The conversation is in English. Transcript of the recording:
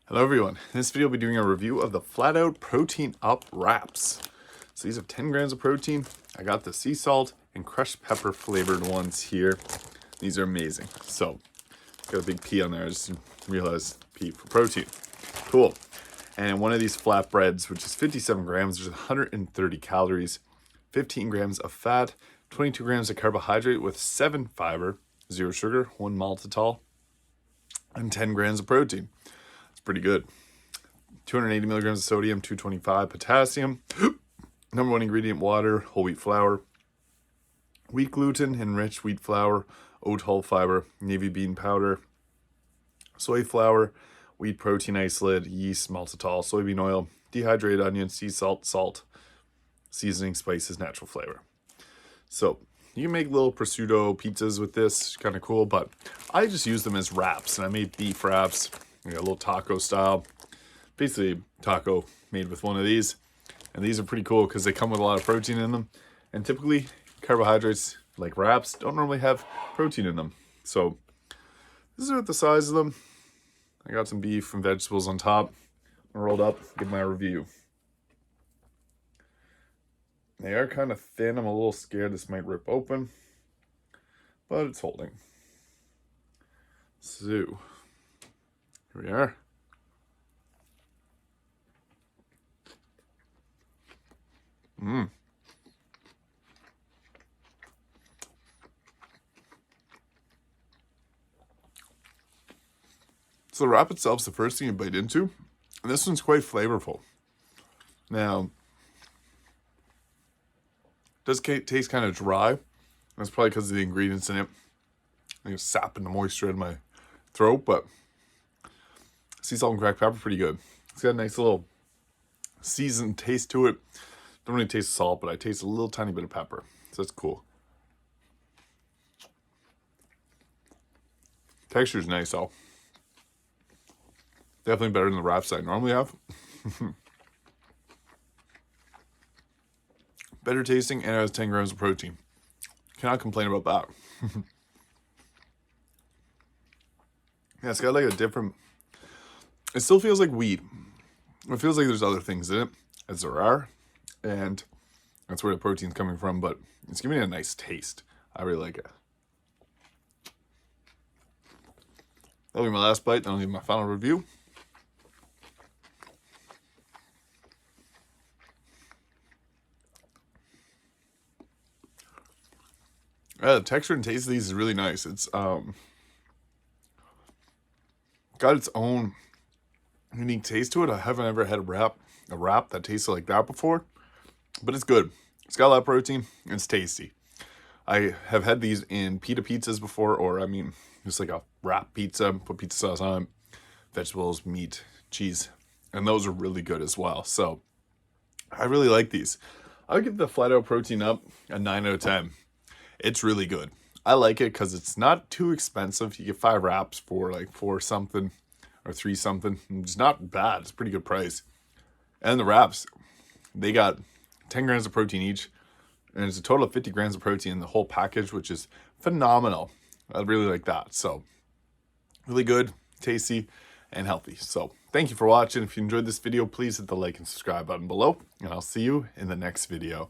Hello everyone, in this video I'll be doing a review of the Flatout Protein Up Wraps. So these have 10 grams of protein. I got the sea salt and crushed pepper flavored ones here. These are amazing. So, got a big P on there, I just realized P for protein. Cool. And one of these flatbreads, which is 57 grams, there's 130 calories, 15 grams of fat, 22 grams of carbohydrate with 7 fiber, 0 sugar, 1 maltitol, and 10 grams of protein. Pretty good. 280 milligrams of sodium, 225 potassium. Number one ingredient, water, whole wheat flour, wheat gluten, enriched wheat flour, oat hull fiber, navy bean powder, soy flour, wheat protein isolate, yeast, maltitol, soybean oil, dehydrated onion, sea salt, salt, seasoning, spices, natural flavor. So you can make little prosciutto pizzas with this, kind of cool, but I just use them as wraps, and I made beef wraps. I got a little taco style, basically taco made with one of these. And these are pretty cool because they come with a lot of protein in them. And typically carbohydrates like wraps don't normally have protein in them. So this is the size of them. I got some beef and vegetables on top. Rolled up, give my review. They are kind of thin. I'm a little scared this might rip open, but it's holding. So here we are. So the wrap itself is the first thing you bite into, and this one's quite flavorful. Now, it does taste kind of dry. That's probably because of the ingredients in it. I think it's sapping the moisture in my throat, but sea salt and cracked pepper, pretty good. It's got a nice little seasoned taste to it. Don't really taste salt, but I taste a little tiny bit of pepper, so that's cool. Texture's nice though. Definitely better than the wraps I normally have. Better tasting, and it has 10 grams of protein. Cannot complain about that. Yeah, it's got like a different... It still feels like wheat. It feels like there's other things in it, as there are, and that's where the protein's coming from, but it's giving it a nice taste. I really like it. That'll be my last bite, then I'll leave my final review. The texture and taste of these is really nice. It's got its own unique taste to it. I haven't ever had a wrap that tasted like that before, but it's good. It's got a lot of protein and it's tasty. I have had these in pita pizzas before, or I mean, just like a wrap pizza, put pizza sauce on it, vegetables, meat, cheese, and those are really good as well. So I really like these. I would give the Flatout Protein Up a 9 out of 10. It's really good. I like it because it's not too expensive. You get 5 wraps for like 4 something or 3 something. It's not bad. It's a pretty good price. And the wraps, they got 10 grams of protein each. And it's a total of 50 grams of protein in the whole package, which is phenomenal. I really like that. So really good, tasty, and healthy. So thank you for watching. If you enjoyed this video, please hit the like and subscribe button below. And I'll see you in the next video.